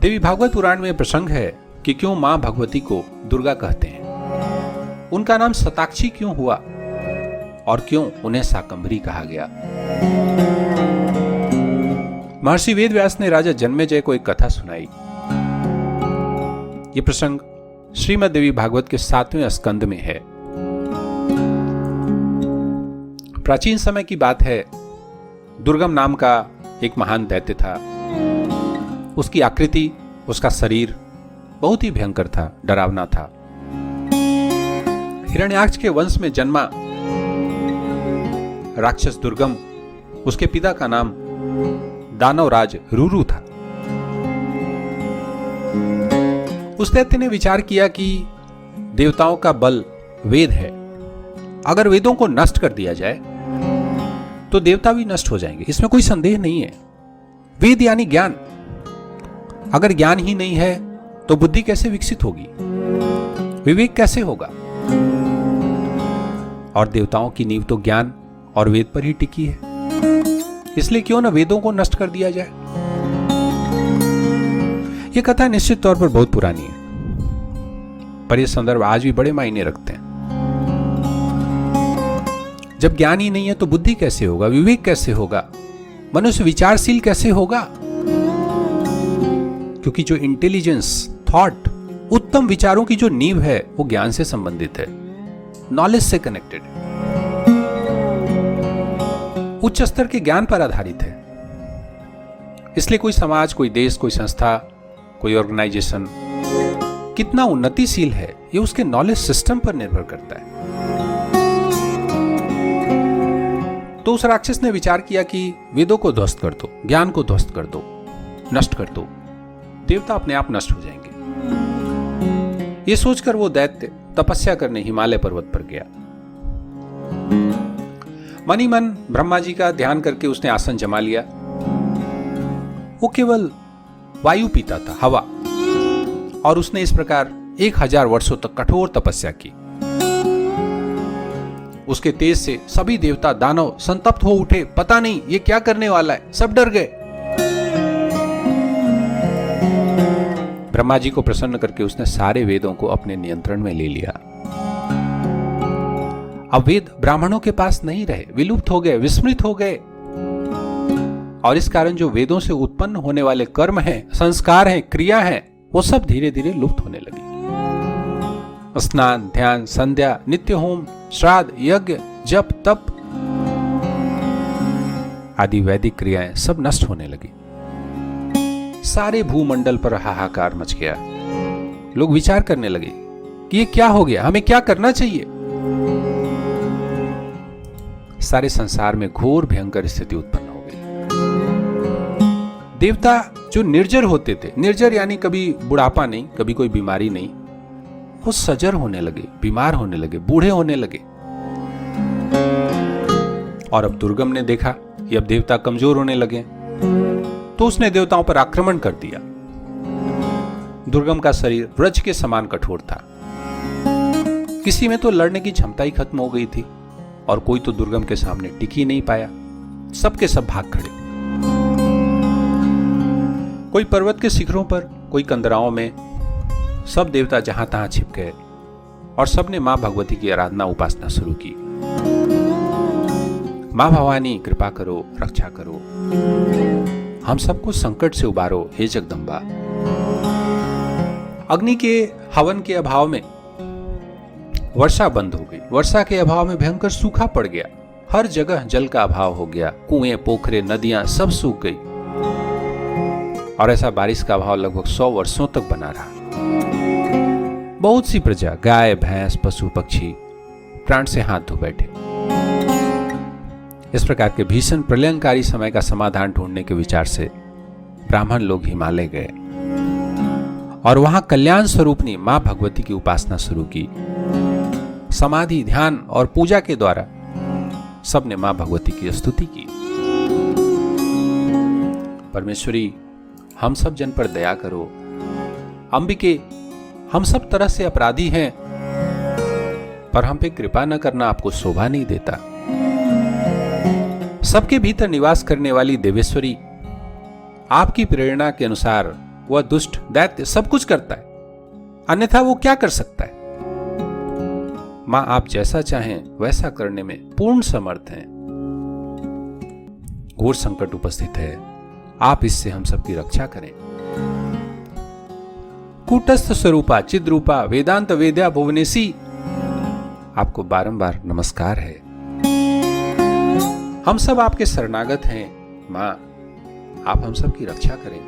देवी भागवत पुराण में प्रसंग है कि क्यों मां भगवती को दुर्गा कहते हैं, उनका नाम शताक्षी क्यों हुआ और क्यों उन्हें शाकंभरी कहा गया। महर्षि वेदव्यास ने राजा जन्मेजय को एक कथा सुनाई। यह प्रसंग श्रीमद् देवी भागवत के 7वें स्कंद में है। प्राचीन समय की बात है। दुर्गम नाम का एक महान दैत्य था। उसकी आकृति, उसका शरीर बहुत ही भयंकर था, डरावना था। हिरण्याक्ष के वंश में जन्मा राक्षस दुर्गम, उसके पिता का नाम दानवराज रुरु था। उस दैत्य ने विचार किया कि देवताओं का बल वेद है, अगर वेदों को नष्ट कर दिया जाए तो देवता भी नष्ट हो जाएंगे, इसमें कोई संदेह नहीं है। वेद यानी ज्ञान, अगर ज्ञान ही नहीं है तो बुद्धि कैसे विकसित होगी, विवेक कैसे होगा। और देवताओं की नींव तो ज्ञान और वेद पर ही टिकी है, इसलिए क्यों न वेदों को नष्ट कर दिया जाए। यह कथा निश्चित तौर पर बहुत पुरानी है, पर यह संदर्भ आज भी बड़े मायने रखते हैं। जब ज्ञान ही नहीं है तो बुद्धि कैसे होगा, विवेक कैसे होगा, मनुष्य विचारशील कैसे होगा। क्योंकि जो इंटेलिजेंस, थॉट, उत्तम विचारों की जो नींव है वो ज्ञान से संबंधित है, नॉलेज से कनेक्टेड है, उच्च स्तर के ज्ञान पर आधारित है। इसलिए कोई समाज, कोई देश, कोई संस्था, कोई ऑर्गेनाइजेशन कितना उन्नतिशील है ये उसके नॉलेज सिस्टम पर निर्भर करता है। तो उस राक्षस ने विचार किया कि वेदों को ध्वस्त कर दो, ज्ञान को ध्वस्त कर दो, नष्ट कर दो, देवता अपने आप नष्ट हो जाएंगे। ये सोचकर वो दैत्य तपस्या करने हिमालय पर्वत पर गया। मनी मन ब्रह्मा जी का ध्यान करके उसने आसन जमा लिया। वो केवल वायु पीता था, हवा, और उसने इस प्रकार 1000 वर्षों तक कठोर तपस्या की। उसके तेज से सभी देवता दानव संतप्त हो उठे, पता नहीं ये क्या करने वाला है, सब डर गए। ब्रह्मा जी को प्रसन्न करके उसने सारे वेदों को अपने नियंत्रण में ले लिया। अब वेद ब्राह्मणों के पास नहीं रहे, विलुप्त हो गए, विस्मृत हो गए। और इस कारण जो वेदों से उत्पन्न होने वाले कर्म हैं, संस्कार हैं, क्रिया हैं, वो सब धीरे धीरे लुप्त होने लगी। स्नान, ध्यान, संध्या, नित्य होम, श्राद्ध, यज्ञ, जप, तप आदि वैदिक क्रियाएं सब नष्ट होने लगी। सारे भूमंडल पर हाहाकार मच गया। लोग विचार करने लगे कि ये क्या हो गया, हमें क्या करना चाहिए। सारे संसार में घोर भयंकर स्थिति उत्पन्न हो गई। देवता जो निर्जर होते थे, निर्जर यानी कभी बुढ़ापा नहीं, कभी कोई बीमारी नहीं, वो सजर होने लगे, बीमार होने लगे, बूढ़े होने लगे। और अब दुर्गम ने देखा कि अब देवता कमजोर होने लगे, तो उसने देवताओं पर आक्रमण कर दिया। दुर्गम का शरीर वज्र के समान कठोर था। किसी में तो लड़ने की क्षमता ही खत्म हो गई थी, और कोई तो दुर्गम के सामने टिक ही नहीं पाया। सबके सब भाग खड़े, कोई पर्वत के शिखरों पर, कोई कंदराओं में। सब देवता जहां तहां छिप गए और सबने मां भगवती की आराधना, उपासना शुरू की। मां भवानी कृपा करो, रक्षा करो, हम सबको संकट से उबारो, हे जगदम्बा। अग्नि के हवन के अभाव में वर्षा बंद हो गई, वर्षा के अभाव में भयंकर सूखा पड़ गया, हर जगह जल का अभाव हो गया, कुएं, पोखरे, नदियां सब सूख गई। और ऐसा बारिश का अभाव लगभग 100 वर्षों तक बना रहा। बहुत सी प्रजा, गाय, भैंस, पशु, पक्षी प्राण से हाथ धो बैठे। इस प्रकार के भीषण प्रलयंकारी समय का समाधान ढूंढने के विचार से ब्राह्मण लोग हिमालय गए और वहां कल्याण स्वरूपनी मां भगवती की उपासना शुरू की। समाधि, ध्यान और पूजा के द्वारा सबने मां भगवती की स्तुति की। परमेश्वरी, हम सब जन पर दया करो। अंबिके, हम सब तरह से अपराधी हैं, पर हम पे कृपा न करना आपको शोभा नहीं देता। सबके भीतर निवास करने वाली देवेश्वरी, आपकी प्रेरणा के अनुसार वह दुष्ट दैत्य सब कुछ करता है, अन्यथा वो क्या कर सकता है? मां आप जैसा चाहें वैसा करने में पूर्ण समर्थ हैं। घोर संकट उपस्थित है, आप इससे हम सबकी रक्षा करें। कूटस्थ स्वरूपा चिद्रूपा वेदांत वेद्या भुवनेशी, आपको बारंबार नमस्कार है। हम सब आपके शरणागत हैं। मां आप हम सब की रक्षा करें।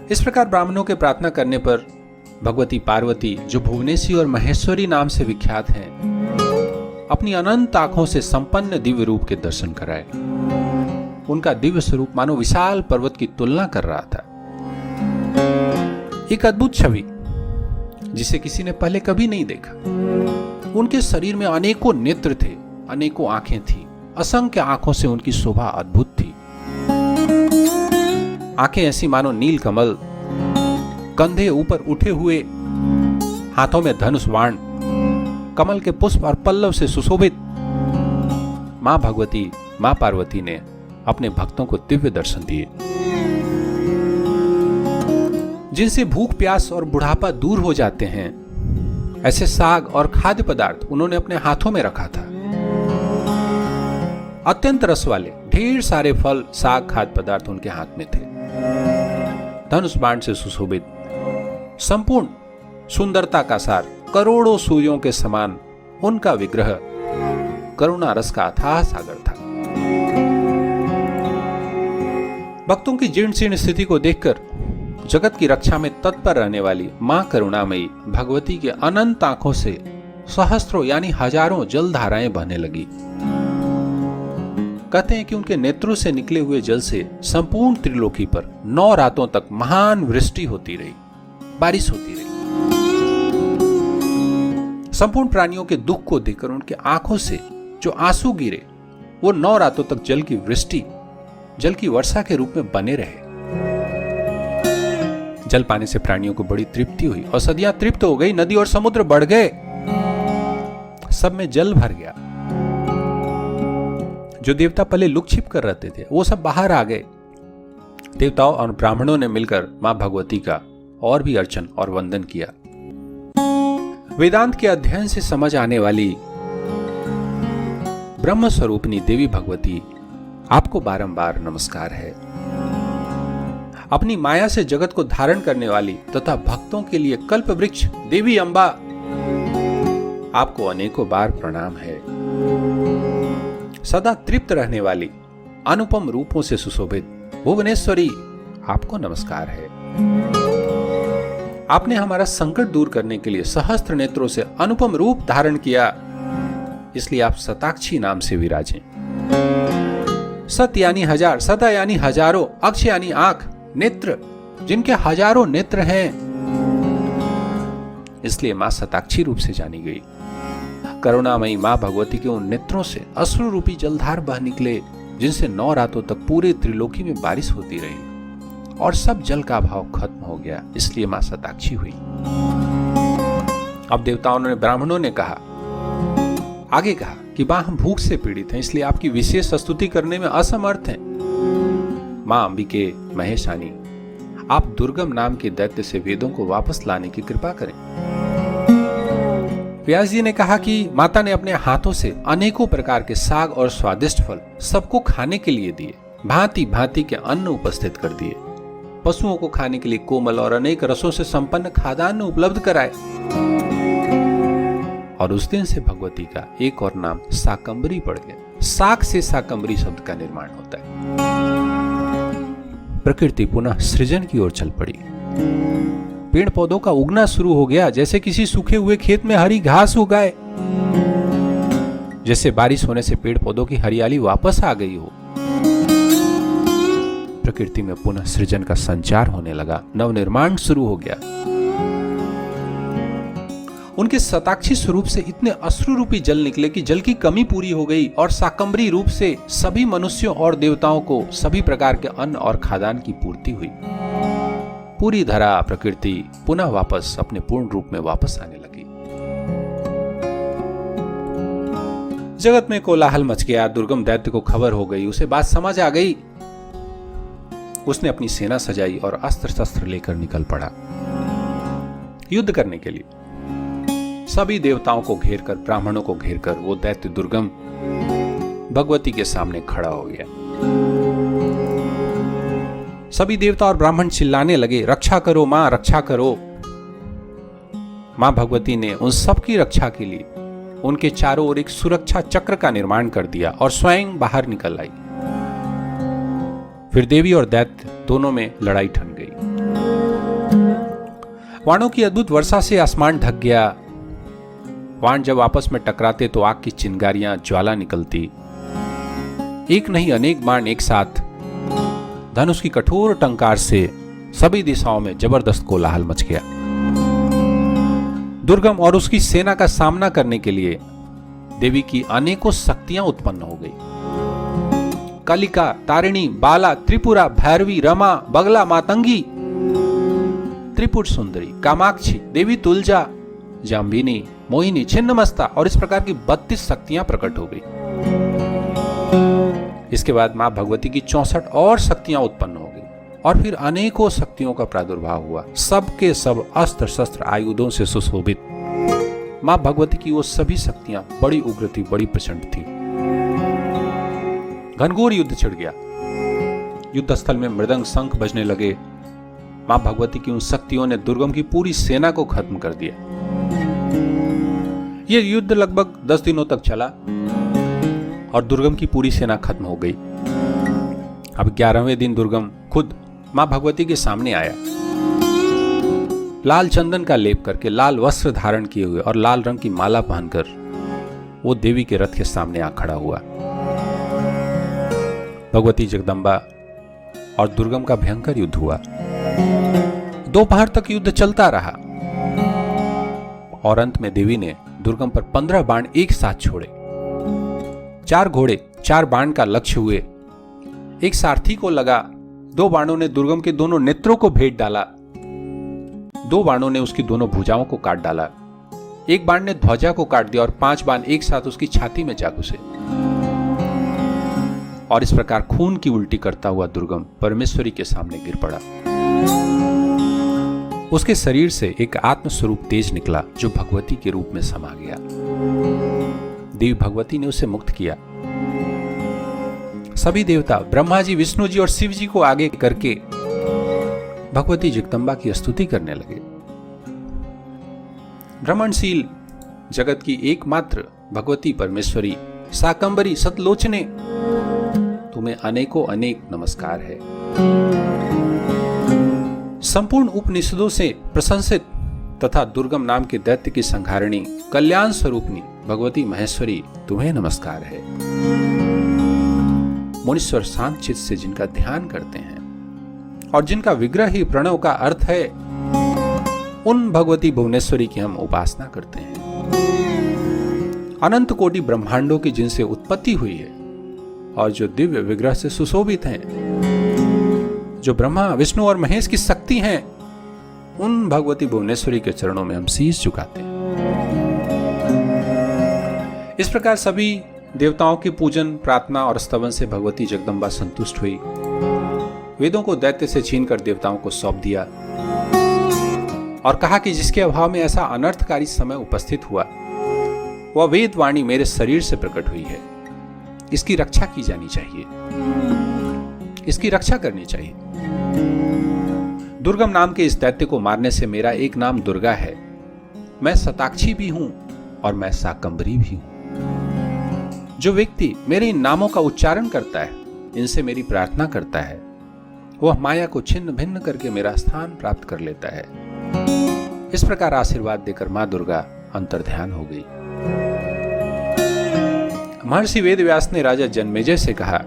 इस प्रकार ब्राह्मणों के प्रार्थना करने पर भगवती पार्वती, जो भुवनेशी और महेश्वरी नाम से विख्यात हैं, अपनी अनंत आंखों से संपन्न दिव्य रूप के दर्शन कराए। उनका दिव्य स्वरूप मानो विशाल पर्वत की तुलना कर रहा था। एक अद्भुत छवि जिसे किसी ने पहले कभी नहीं देखा। उनके शरीर में अनेकों नेत्र थे, अनेकों आंखें थी, असंख्य आंखों से उनकी शोभा अद्भुत थी। आंखें ऐसी मानो नील कमल, कंधे ऊपर उठे हुए, हाथों में धनुष बाण, कमल के पुष्प और पल्लव से सुशोभित। मां भगवती, मां पार्वती ने अपने भक्तों को दिव्य दर्शन दिए, जिनसे भूख प्यास और बुढ़ापा दूर हो जाते हैं। ऐसे साग और खाद्य पदार्थ उन्होंने अपने हाथों में रखा था। अत्यंत रस वाले ढेर सारे फल, साग, खाद्य पदार्थ उनके हाथ में थे। धनुष बाण से सुशोभित, संपूर्ण सुंदरता का सार, करोड़ों सूर्यों के समान उनका विग्रह करुणा रस का अथाह सागर था। भक्तों की जीर्ण शीर्ण स्थिति को देखकर जगत की रक्षा में तत्पर रहने वाली मां करुणामयी भगवती के अनंत आंखों से सहस्त्रों यानी हजारों जल धाराएं बहने लगी। कहते हैं कि उनके नेत्रों से निकले हुए जल से संपूर्ण त्रिलोकी पर 9 रातों तक महान वृष्टि होती रही, बारिश होती रही। संपूर्ण प्राणियों के दुख को देखकर उनके आंखों से जो आंसू गिरे, वो 9 रातों तक जल की वृष्टि, जल की वर्षा के रूप में बने रहे। जल पाने से प्राणियों को बड़ी तृप्ति हुई और सदियां तृप्त हो गई। नदी और समुद्र बढ़ गए, सब में जल भर गया। जो देवता पहले लुक छिप कर रहते थे, वो सब बाहर आ गए। देवताओं और ब्राह्मणों ने मिलकर मां भगवती का और भी अर्चन और वंदन किया। वेदांत के अध्ययन से समझ आने वाली ब्रह्म स्वरूपिणी देवी भगवती, आपको बारंबार नमस्कार है। अपनी माया से जगत को धारण करने वाली तथा भक्तों के लिए कल्प वृक्ष देवी अम्बा, आपको अनेकों बार प्रणाम है। सदा तृप्त रहने वाली अनुपम रूपों से सुशोभित भुवनेश्वरी, आपको नमस्कार है। आपने हमारा संकट दूर करने के लिए सहस्त्र नेत्रों से अनुपम रूप धारण किया, इसलिए आप शताक्षी नाम से विराजें। सत यानी हजार, सदा यानी हजारों, अक्ष यानी आंख, नेत्र जिनके हजारों नेत्र हैं, इसलिए मां शताक्षी रूप से जानी गई। करुणामयी मां भगवती के उन नेत्रों से अश्रु रूपी जलधार बह निकले, जिनसे 9 रातों तक पूरे त्रिलोकी में बारिश होती रही और सब जल का अभाव खत्म हो गया, इसलिए मां शताक्षी हुई। अब देवताओं ने, ब्राह्मणों ने कहा, आगे कहा कि मां हम भूख से पीड़ित हैं, इसलिए आपकी विशेष स्तुति करने में असमर्थ हैं। मां अंबिके महेशानी, आप दुर्गम नाम के दैत्य से वेदों को वापस लाने की कृपा करें। व्यास जी ने कहा कि माता ने अपने हाथों से अनेकों प्रकार के साग और स्वादिष्ट फल सबको खाने के लिए दिए, भांति भांति के अन्न उपस्थित कर दिए। पशुओं को खाने के लिए कोमल और अनेक रसों से संपन्न खाद्यान्न उपलब्ध कराए। और उस दिन से भगवती का एक और नाम शाकंभरी पड़ गया। साक से शाकंभरी शब्द का निर्माण होता है। प्रकृति पुनः सृजन की ओर चल पड़ी। पेड़ पौधों का उगना शुरू हो गया, जैसे किसी सूखे हुए खेत में हरी घास उगाए, जैसे बारिश होने से पेड़ पौधों की हरियाली वापस आ गई हो। प्रकृति में पुनः सृजन का संचार होने लगा, नवनिर्माण शुरू हो गया। उनके शताक्षी स्वरूप से इतने अश्रु रूपी जल निकले कि जल की कमी पूरी हो गई और शाकंभरी रूप से सभी मनुष्यों और देवताओं को सभी प्रकार के अन्न और खाद्यान्न की पूर्ति हुई। पूरी धरा प्रकृति पुनः वापस अपने पूर्ण रूप में वापस आने लगी। जगत में कोलाहल मच गया। दुर्गम दैत्य को खबर हो गई, उसे बात समझ आ गई उसने अपनी सेना सजाई और अस्त्र शस्त्र लेकर निकल पड़ा युद्ध करने के लिए। सभी देवताओं को घेरकर, ब्राह्मणों को घेरकर वो दैत्य दुर्गम भगवती के सामने खड़ा हो गया। सभी देवता और ब्राह्मण चिल्लाने लगे, रक्षा करो मां, रक्षा करो। मां भगवती ने उन सब की रक्षा के लिए उनके चारों ओर एक सुरक्षा चक्र का निर्माण कर दिया और स्वयं बाहर निकल आई। फिर देवी और दैत्य दोनों में लड़ाई ठन गई। वाणों की अद्भुत वर्षा से आसमान ढक गया। वाण जब आपस में टकराते तो आग की चिंगारियां, ज्वाला निकलती। एक नहीं अनेक बाण एक साथ धनुष की कठोर टंकार से सभी दिशाओं में जबरदस्त कोलाहल मच गया। दुर्गम और उसकी सेना का सामना करने के लिए देवी की अनेकों शक्तियां उत्पन्न हो गई। कालिका, तारिणी, बाला, त्रिपुरा, भैरवी, रमा, बगला, मातंगी, त्रिपुर सुंदरी, कामाक्षी, देवी तुलजा, जाम्बिनी, मोहिनी, छिन्नमस्ता और इस प्रकार की 32 शक्तियां प्रकट हो गई। इसके बाद मां भगवती की 64 और शक्तियां उत्पन्न हो गई और फिर अनेकों शक्तियों का प्रादुर्भाव हुआ। सबके सब अस्त्र शस्त्र आयुधों से सुशोभित मां भगवती की वो सभी शक्तियां बड़ी उग्र थी, बड़ी प्रचंड थी। घनघोर युद्ध छिड़ गया। युद्ध स्थल में मृदंग, शंख बजने लगे। मां भगवती की उन शक्तियों ने दुर्गम की पूरी सेना को खत्म कर दिया। यह युद्ध लगभग 10 दिनों तक चला और दुर्गम की पूरी सेना खत्म हो गई। अब 11वें दिन दुर्गम खुद मां भगवती के सामने आया, लाल चंदन का लेप करके, लाल वस्त्र धारण किए हुए और लाल रंग की माला पहनकर वो देवी के रथ के सामने आ खड़ा हुआ। भगवती जगदम्बा और दुर्गम का भयंकर युद्ध हुआ। दोपहर तक युद्ध चलता रहा और अंत में देवी ने दुर्गम पर 15 बाण एक साथ छोड़े। 4 घोड़े 4 बाण का लक्ष्य हुए। एक सारथी को लगा। 2 बाणों ने दुर्गम के दोनों नेत्रों को भेद डाला। 2 बाणों ने उसकी दोनों भुजाओं को काट डाला। 1 बाण ने ध्वजा को काट दिया और 5 बाण एक साथ उसकी छाती में जा घुसे। और इस प्रकार खून की उल्टी करता हुआ दुर्गम परमेश्वरी के सामने गिर पड़ा। उसके शरीर से एक आत्मस्वरूप तेज निकला जो भगवती के रूप में समा गया। देवी भगवती ने उसे मुक्त किया। सभी देवता ब्रह्मा जी, विष्णु जी और शिव जी को आगे करके भगवती जगदम्बा की स्तुति करने लगे। भ्रमणशील जगत की एकमात्र भगवती परमेश्वरी, शाकंभरी, सतलोचने, तुम्हें अनेकों अनेक नमस्कार है। संपूर्ण उपनिषदों से प्रशंसित तथा दुर्गम नाम के दैत्य की संहारिणी, कल्याण स्वरूपनी भगवती महेश्वरी, तुम्हें नमस्कार है। मुनीश्वर शांत चित्त से जिनका ध्यान करते हैं और जिनका विग्रह ही प्रणव का अर्थ है, उन भगवती भुवनेश्वरी की हम उपासना करते हैं। अनंत कोटि ब्रह्मांडों की जिनसे उत्पत्ति हुई है और जो दिव्य विग्रह से सुशोभित हैं, जो ब्रह्मा, विष्णु और महेश की शक्ति हैं, उन भगवती भुवनेश्वरी के चरणों में हम शीश झुकाते हैं। इस प्रकार सभी देवताओं के पूजन, प्रार्थना और स्तवन से भगवती जगदम्बा संतुष्ट हुई। वेदों को दैत्य से छीनकर देवताओं को सौंप दिया और कहा कि जिसके अभाव में ऐसा अनर्थकारी समय उपस्थित हुआ, वह वेद वाणी मेरे शरीर से प्रकट हुई है। इसकी रक्षा की जानी चाहिए, इसकी रक्षा करनी चाहिए। दुर्गम नाम के इस दैत्य को मारने से मेरा एक नाम दुर्गा है। मैं शताक्षी भी हूं और मैं शाकंभरी भी हूं। जो व्यक्ति मेरे इन नामों का उच्चारण करता है, इनसे मेरी प्रार्थना करता है, वह माया को छिन्न भिन्न करके मेरा स्थान प्राप्त कर लेता है। इस प्रकार आशीर्वाद देकर मां दुर्गा अंतर्ध्यान हो गई। महर्षि वेदव्यास ने राजा जन्मेजय से कहा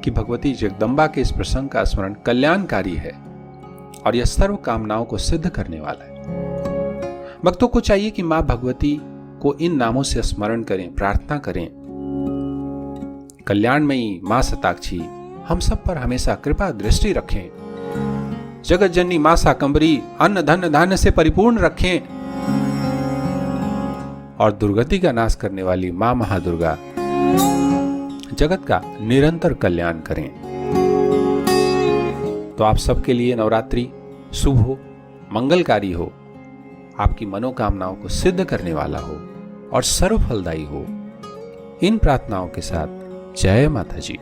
कि भगवती जगदम्बा के इस प्रसंग का स्मरण कल्याणकारी है और यह सर्व कामनाओं को सिद्ध करने वाला है। भक्तों को चाहिए कि मां भगवती को इन नामों से स्मरण करें, प्रार्थना करें। कल्याणमयी मां शताक्षी हम सब पर हमेशा कृपा दृष्टि रखें। जगत जननी मां शाकंभरी अन्न धन धान्य से परिपूर्ण रखें और दुर्गति का नाश करने वाली मां महादुर्गा जगत का निरंतर कल्याण करें। तो आप सबके लिए नवरात्रि शुभ हो, मंगलकारी हो, आपकी मनोकामनाओं को सिद्ध करने वाला हो और सर्वफलदायी हो। इन प्रार्थनाओं के साथ जय माता जी।